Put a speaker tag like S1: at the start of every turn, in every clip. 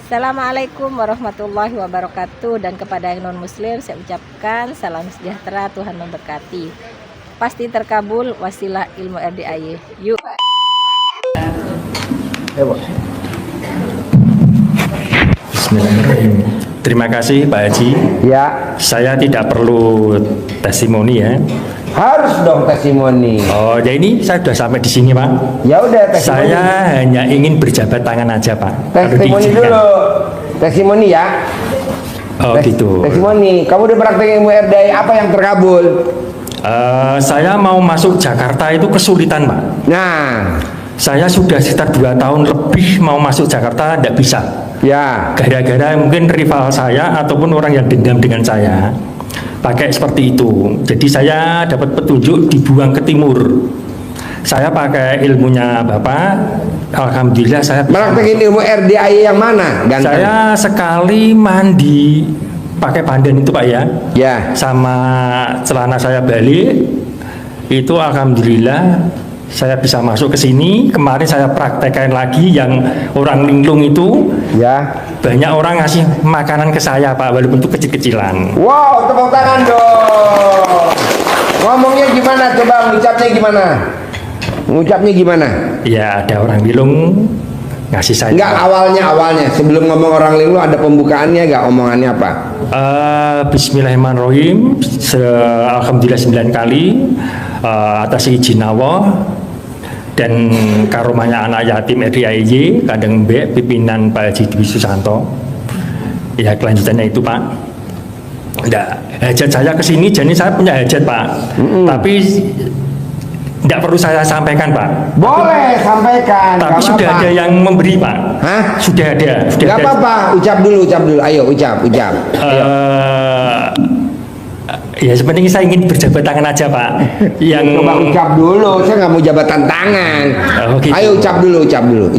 S1: Assalamualaikum warahmatullahi wabarakatuh. Dan kepada yang non muslim saya ucapkan salam sejahtera, Tuhan memberkati. Pasti terkabul wasilah ilmu RDIY. Yuk.
S2: Bismillahirrahmanirrahim. Terima kasih Pak Haji.
S3: Ya,
S2: Saya tidak perlu testimoni ya.
S3: harus dong testimoni.
S2: Oh, ya ini saya sudah sampai di sini Pak.
S3: Ya udah testimoni.
S2: Saya hanya ingin berjabat tangan aja Pak. Kalau
S3: Testimoni
S2: diizinkan.
S3: dulu. Testimoni ya.
S2: Oh gitu.
S3: Testimoni. Kamu udah praktek ilmu RDI, apa yang terkabul?
S2: Saya mau masuk Jakarta itu kesulitan Pak.
S3: Nah,
S2: Saya sudah sekitar 2 tahun lebih mau masuk Jakarta, tidak bisa.
S3: ya.
S2: Gara-gara mungkin rival saya ataupun orang yang dendam dengan saya pakai seperti itu. Jadi saya dapat petunjuk dibuang ke timur. Saya pakai ilmunya Bapak. Alhamdulillah saya bisa
S3: Praktekin ilmu RDI yang mana?
S2: masuk. Saya sekali mandi pakai pandan itu Pak ya.
S3: Ya.
S2: Sama celana saya balik itu alhamdulillah saya bisa masuk ke sini. Kemarin saya praktekkan lagi yang orang linglung itu.
S3: Ya.
S2: Banyak orang ngasih makanan ke saya Pak, walaupun itu kecil-kecilan.
S3: Wow, tepuk tangan dong. Ngomongnya gimana? Coba ngucapnya gimana? Ngucapnya gimana?
S2: Ya ada orang linglung ngasih saya.
S3: Enggak, awalnya sebelum ngomong orang linglung ada pembukaannya enggak, omongannya apa?
S2: Bismillahirrahmanirrahim. Alhamdulillah 9 kali atas izin Allah dan karomanya anak yatim RDIY Kadang Mbek pimpinan Pak Haji Dwi Susanto. Ya kelanjutannya itu Pak. Enggak, hajat saya ke sini, jadi saya punya hajat Pak. Tapi enggak perlu saya sampaikan Pak.
S3: Boleh sampaikan.
S2: Tapi
S3: nggak
S2: sudah
S3: apa-apa.
S2: ada yang memberi Pak.
S3: Hah?
S2: Sudah ada. Sudah
S3: Gak
S2: ada.
S3: apa-apa, ucap dulu. Ayo, ucap.
S2: Ya sebenarnya saya ingin berjabat tangan aja Pak. Yang
S3: Coba ucap dulu, saya nggak mau jabatan tangan.
S2: Oh, gitu.
S3: Ayo ucap dulu.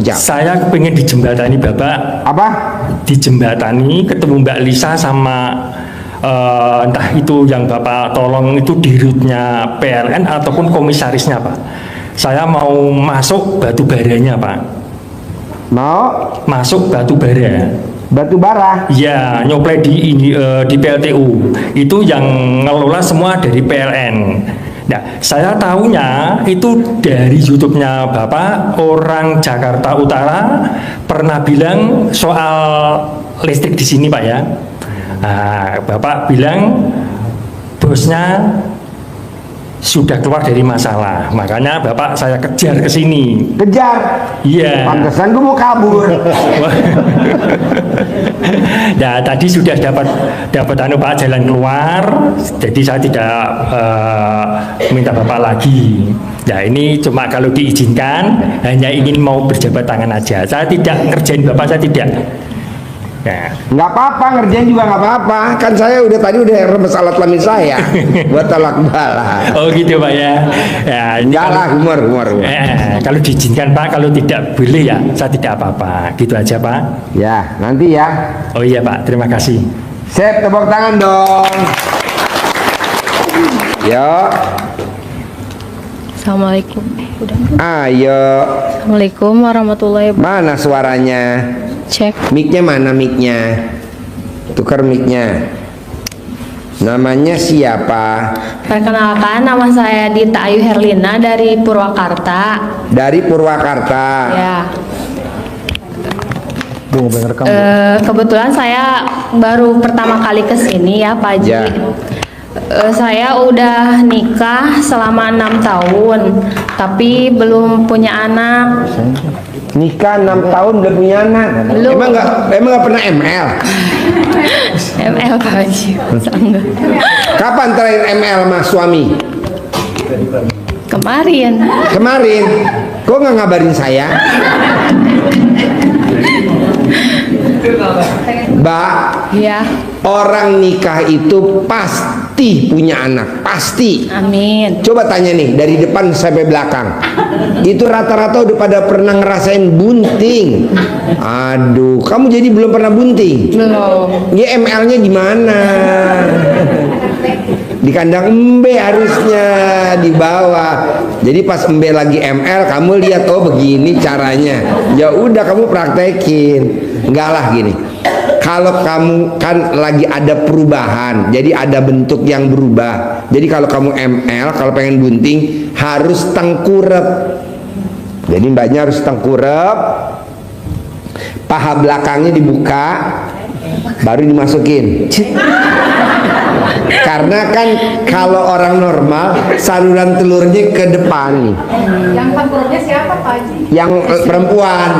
S2: Saya pengen dijembatani Bapak,
S3: Apa?
S2: dijembatani ketemu Mbak Lisa sama entah itu yang Bapak tolong itu dirutnya PLN ataupun komisarisnya Pak. Saya mau masuk batu baranya Pak.
S3: Mau
S2: Masuk batu bara.
S3: batu bara?
S2: Ya, nyoplay di PLTU. Itu yang ngelola semua dari PLN. Nah, saya tahunya itu dari YouTube-nya Bapak, orang Jakarta Utara pernah bilang soal listrik di sini, Pak ya. Nah, Bapak bilang bosnya sudah keluar dari masalah. Makanya Bapak saya kejar ke sini.
S3: Kejar.
S2: Iya.
S3: Pantesan gue mau kabur.
S2: Nah, tadi sudah dapat anu Pak jalan keluar, jadi saya tidak minta Bapak lagi. Nah, ini cuma kalau diizinkan hanya ingin mau berjabat tangan aja. Saya tidak ngerjain Bapak, saya tidak. Nah,
S3: Nggak apa-apa, ngerjain juga nggak apa-apa. Kan saya tadi udah remes alat kelamin saya buat talak bala.
S2: oh gitu Pak ya. Ya, ini
S3: Enggak lah, humor.
S2: kalau diizinkan Pak, kalau tidak boleh ya saya tidak apa-apa. Gitu aja Pak.
S3: Ya, nanti ya.
S2: Oh iya Pak, terima kasih.
S3: Sip, tepuk tangan dong. Yo,
S1: Assalamualaikum. Udah.
S3: ayo.
S1: Assalamualaikum warahmatullahi wabarakatuh.
S3: Mana suaranya?
S1: Cek.
S3: Mic-nya mana mic-nya? Tukar mic-nya. Namanya siapa?
S4: Perkenalkan, nama saya Dita Ayu Herlina dari Purwakarta.
S3: Dari Purwakarta.
S4: Ya. Kebetulan saya baru pertama kali kesini ya Pak Haji.
S3: Ya.
S4: Saya udah nikah selama 6 tahun, tapi belum punya anak.
S3: Nikah 6 tahun belum punya anak.
S4: Belum.
S3: Emang nggak pernah ML?
S4: ML Pak Haji. Enggak.
S3: Kapan terakhir ML sama suami?
S4: Kemarin.
S3: Kemarin. Kok nggak ngabarin saya? Mbak,
S4: Ya.
S3: orang nikah itu pasti punya anak, pasti.
S4: Amin.
S3: Coba tanya nih dari depan sampai belakang. Itu rata-rata udah pada pernah ngerasain bunting. Aduh, kamu jadi belum pernah bunting?
S4: Belum.
S3: Ya ML-nya gimana? Di kandang embe harusnya di bawah. Jadi pas embe lagi ML kamu lihat oh begini caranya. Ya udah kamu praktekin. Enggak lah gini. Kalau kamu kan lagi ada perubahan, jadi ada bentuk yang berubah. Jadi kalau kamu ML, kalau pengen bunting harus tengkurap. Jadi mbaknya harus tengkurap, paha belakangnya dibuka, baru dimasukin. Karena kan kalau orang normal saluran telurnya ke depan.
S5: Yang tengkurapnya siapa Pak Haji?
S3: Yang perempuan.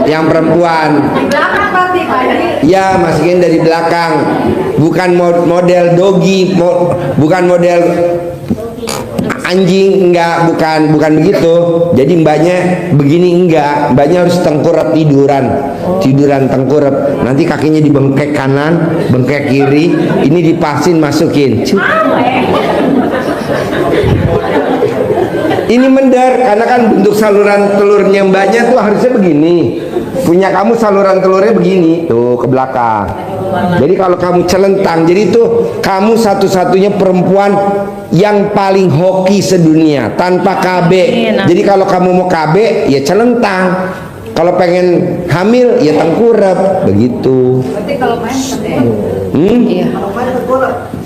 S3: Yang perempuan.
S5: Di belakang berarti Pak Haji.
S3: Ya, masukin dari belakang. Bukan model dogi, bukan model anjing, enggak, bukan begitu. Jadi mbaknya begini, enggak, mbaknya harus tengkurap tiduran tengkurap. Nanti kakinya dibengkek kanan, bengkek kiri, ini dipasin, masukin. Ini mendar karena kan bentuk saluran telurnya mbaknya tuh harusnya begini. Punya kamu saluran telurnya begini tuh ke belakang. Jadi kalau kamu celentang, jadi tuh kamu satu-satunya perempuan yang paling hoki sedunia tanpa KB. Jadi kalau kamu mau KB ya celentang. Kalau pengen hamil ya tengkurap begitu.
S5: Berarti kalau main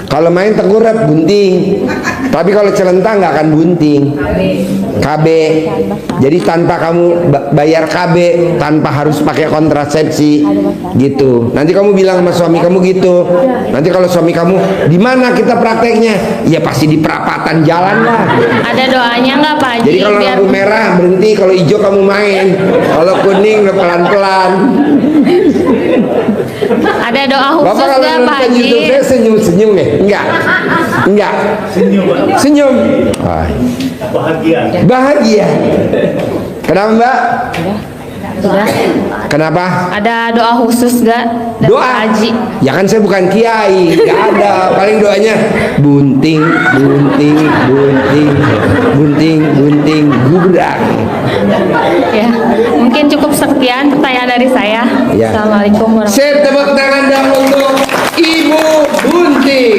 S3: Kalau main tengkurap bunting. Tapi kalau celentang nggak akan bunting. KB. Jadi tanpa kamu bayar KB, tanpa harus pakai kontrasepsi gitu. Nanti kamu bilang sama suami kamu gitu. Nanti kalau suami kamu, di mana kita prakteknya? Ya pasti di perapatan jalan lah.
S4: Ada doanya nggak Pak Haji?
S3: Jadi kalau lampu merah berhenti, kalau hijau kamu main, kalau kuning pelan-pelan.
S4: Ada doa khusus
S3: Bapak kalau
S4: nggak Pak
S3: nonton
S4: Haji?
S3: YouTube saya senyum-senyum ya? Enggak. Senyum. Wah. Bahagia. Kenapa Mbak?
S4: Sudah.
S3: Kenapa?
S4: Ada doa khusus nggak dari Pak
S3: Doa?
S4: Haji?
S3: Ya kan saya bukan kiai, nggak ada. Paling doanya bunting, bunting, bunting, bunting, bunting, gubrak.
S4: Ya, mungkin cukup sekian pertanyaan dari saya.
S3: Ya.
S4: Assalamualaikum warahmatullahi
S3: Saya tepuk tangan dahulu untuk Ibu Bunting.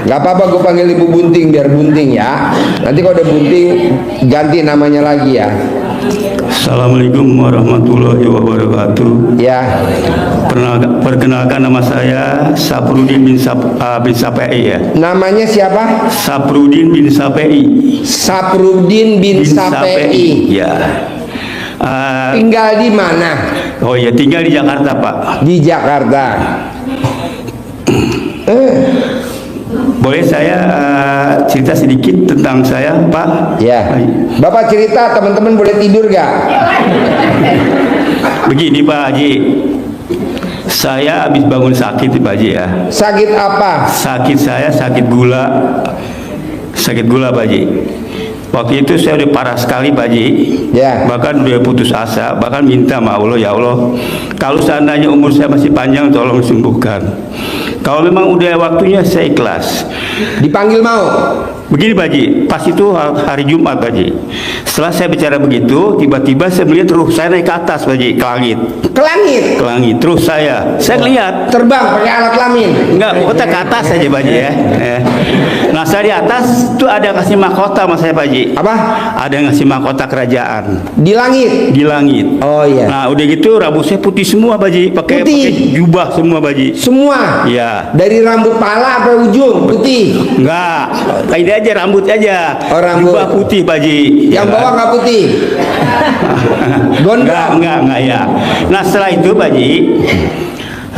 S3: Gak apa-apa gue panggil Ibu Bunting biar bunting ya. Nanti kalau udah bunting ganti namanya lagi ya.
S6: Assalamualaikum warahmatullahi wabarakatuh.
S3: Ya.
S6: Perkenalkan nama saya Saprudin bin Sapei ya.
S3: Namanya siapa?
S6: Saprudin bin Sapei.
S3: Saprudin bin Sapei.
S6: Ya.
S3: Tinggal di mana?
S6: Oh ya, tinggal di Jakarta Pak.
S3: Di Jakarta.
S6: Boleh saya cerita sedikit tentang saya Pak?
S3: Ya. Bapak cerita, teman-teman boleh tidur gak?
S6: Begini Pak Haji, saya habis bangun sakit Pak Haji ya.
S3: Sakit apa?
S6: Sakit saya sakit gula Pak Haji. Waktu itu saya udah parah sekali Pak Haji.
S3: Ya.
S6: Bahkan udah putus asa, bahkan minta sama Allah, ya Allah, kalau seandainya umur saya masih panjang tolong sembuhkan. Kalau memang udah waktunya saya ikhlas.
S3: Dipanggil mau?
S6: Begini Pak Haji, pas itu hari Jumat Pak Haji. Setelah saya bicara begitu, tiba-tiba saya melihat ruh saya naik ke atas Pak Haji, ke langit.
S3: Ke langit?
S6: Ke langit, terus saya lihat.
S3: Terbang pakai alat kelamin?
S6: Enggak, kota ke atas saja Pak Haji ya. Nah saya di atas tuh ada kasih mahkota sama saya Pak Haji.
S3: Apa?
S6: Ada yang ngasih mahkota kerajaan.
S3: Di langit?
S6: Di langit.
S3: Oh iya.
S6: Nah udah gitu rambut saya putih semua Pak Haji, pakai jubah semua Pak Haji.
S3: Semua?
S6: Iya.
S3: Dari rambut pala apa ujung? Putih?
S6: Enggak, ini aja rambut aja.
S3: Oh, rambut.
S6: Jubah putih Pak Haji.
S3: Yang bawah nggak putih? Gondrong?
S6: Enggak ya. Nah setelah itu Pak Haji,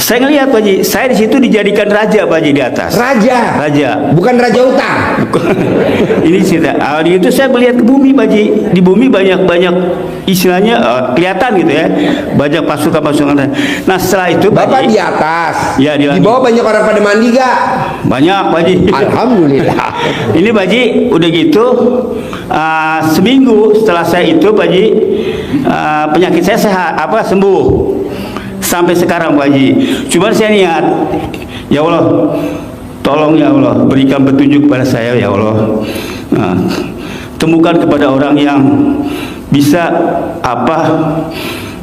S6: saya ngelihat Pak Haji, saya di situ dijadikan raja Pak Haji di atas.
S3: Raja? Bukan raja utang?
S6: Ini cerita. Di itu saya melihat ke bumi Pak Haji. Di bumi banyak istilahnya kelihatan gitu ya, banyak pasukan-pasukan. Nah setelah itu Pak
S3: Bapak
S6: Haji,
S3: di atas?
S6: Ya di
S3: Di
S6: langit.
S3: bawah banyak orang pada mandi gak?
S6: Banyak Pak Haji.
S3: Alhamdulillah.
S6: Ini Pak Haji udah gitu seminggu setelah saya itu Pak Haji, penyakit saya sembuh sampai sekarang Pak Haji. Cuman saya niat, ya Allah, tolong ya Allah berikan petunjuk kepada saya ya Allah. Nah, temukan kepada orang yang bisa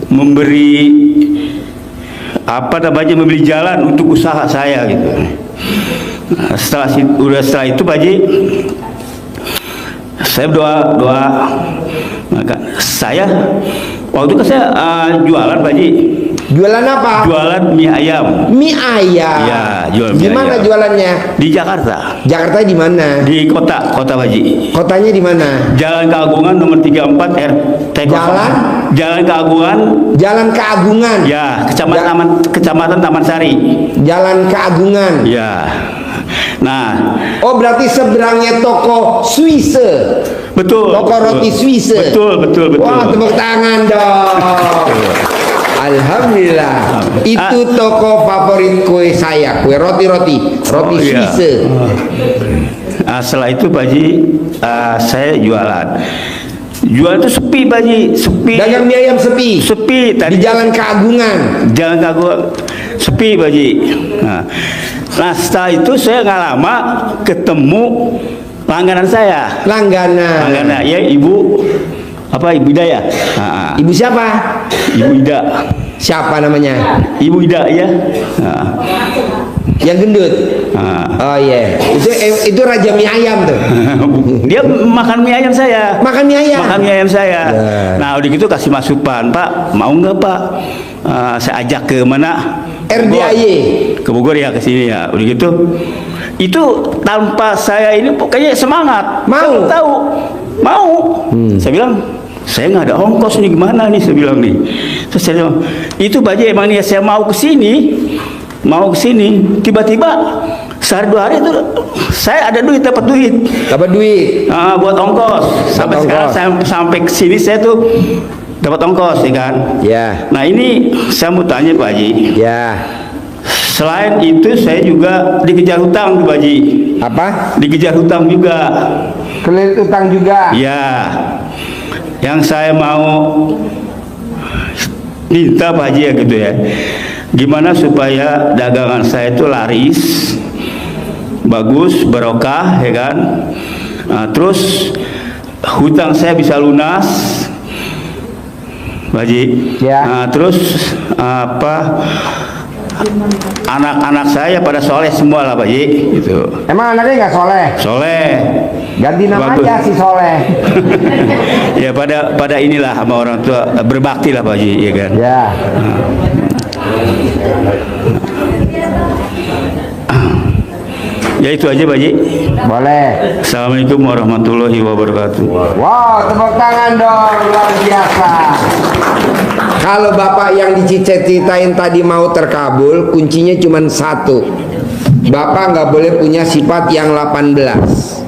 S6: memberi memberi jalan untuk usaha saya gitu. Nah, setelah itu Pak Haji, saya doa maka saya Waktu itu saya jualan Pak Haji.
S3: Jualan apa?
S6: Jualan mie ayam
S3: Mie ayam.
S6: Ya, jual mie
S3: Di mana
S6: ayam.
S3: jualannya?
S6: di Jakarta.
S3: Jakarta di mana?
S6: Di kota Pak Haji.
S3: Kotanya di mana?
S6: Jalan Keagungan nomor 34 RT 0.
S3: Jalan?
S6: Jalan Keagungan.
S3: Jalan Keagungan.
S6: Ya, Kecamatan Taman Sari.
S3: Jalan Keagungan.
S6: Ya. Nah,
S3: Oh, berarti seberangnya toko Swiss.
S6: betul.
S3: Toko roti Swiss.
S6: Betul.
S3: Wah, tepuk tangan dong. Alhamdulillah. Itu toko favorit kue saya, kue roti
S6: iya.
S3: Swiss.
S6: Setelah itu Pak Haji, saya jualan. Jualan itu sepi Pak Haji, sepi.
S3: Dagang mie ayam sepi.
S6: Sepi
S3: Di Jalan Keagungan.
S6: Jalan Keagungan sepi Pak Haji. Nah, setelah itu saya nggak lama ketemu langganan saya.
S3: Langganan.
S6: Ya, Ibu Ida ya?
S3: Ibu siapa?
S6: Ibu Ida.
S3: Siapa namanya?
S6: Ibu Ida ya.
S3: Yang gendut. Oh iya. Itu raja mie ayam tuh.
S6: Dia makan mie ayam saya.
S3: Makan mie ayam.
S6: Makan mie ayam saya.
S3: Ya.
S6: Nah, udah gitu kasih masukan, Pak, mau nggak Pak? Saya ajak ke mana?
S3: RDAY.
S6: Ke Bogor ya, ke sini ya. Udah gitu. Itu tanpa saya ini pokoknya semangat.
S3: Mau.
S6: Saya tahu. Mau. Saya bilang, saya nggak ada ongkos nih, gimana nih, saya bilang nih. Terus saya bilang, itu Pak Haji emang nih saya mau ke sini. Tiba-tiba sehari 2 hari itu saya ada duit, dapat duit. Buat ongkos. Sampai sekarang sampai ke sini saya tuh dapat ongkos ya kan.
S3: Ya.
S6: Nah, ini saya mau tanya Pak Haji.
S3: Ya.
S6: Selain itu saya juga dikejar hutang Pak Haji.
S3: Apa?
S6: Dikejar hutang juga.
S3: Kelilit utang juga.
S6: Ya. Yang saya mau minta Pak Haji ya gitu ya. Gimana supaya dagangan saya itu laris, bagus, barokah ya kan. Nah, terus hutang saya bisa lunas Pak Haji.
S3: Ya.
S6: Nah, terus anak-anak saya pada soleh semua lah Pak Haji gitu.
S3: Emang anaknya nggak soleh?
S6: Soleh.
S3: Ganti nama
S6: Bagus.
S3: aja si soleh.
S6: Ya pada inilah sama orang tua, berbakti lah Pak Haji ya kan.
S3: Ya.
S6: Ya itu aja Pak Haji.
S3: Boleh.
S6: Assalamualaikum warahmatullahi wabarakatuh.
S3: Wow, tepuk tangan dong, luar biasa. Kalau bapak yang diceritain tadi mau terkabul, kuncinya cuma satu. Bapak nggak boleh punya sifat yang 18.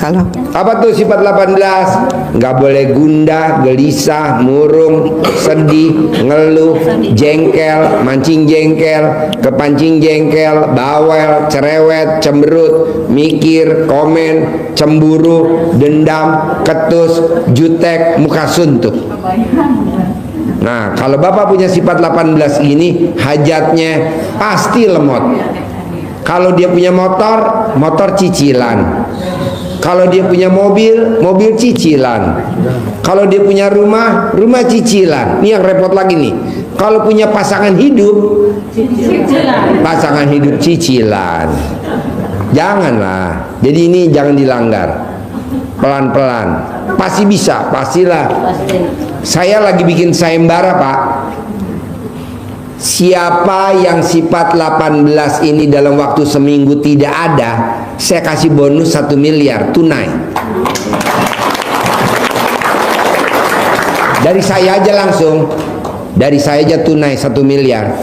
S3: Halo. Apa tuh sifat 18? Nggak boleh gundah, gelisah, murung, sedih, ngeluh, jengkel, mancing jengkel, kepancing jengkel, bawel, cerewet, cemberut, mikir, komen, cemburu, dendam, ketus, jutek, muka suntuk. Nah, kalau bapak punya sifat 18 ini, hajatnya pasti lemot. Kalau dia punya motor, motor cicilan. Kalau dia punya mobil, mobil cicilan. Kalau dia punya rumah, rumah cicilan. Ini yang repot lagi nih. Kalau punya pasangan hidup, pasangan hidup cicilan. Janganlah. Jadi ini jangan dilanggar. Pelan-pelan. Pasti bisa, pastilah. Saya lagi bikin sayembara, Pak. Siapa yang sifat 18 ini dalam waktu seminggu tidak ada, saya kasih bonus 1 miliar tunai. Dari saya aja langsung. Dari saya aja tunai 1 miliar.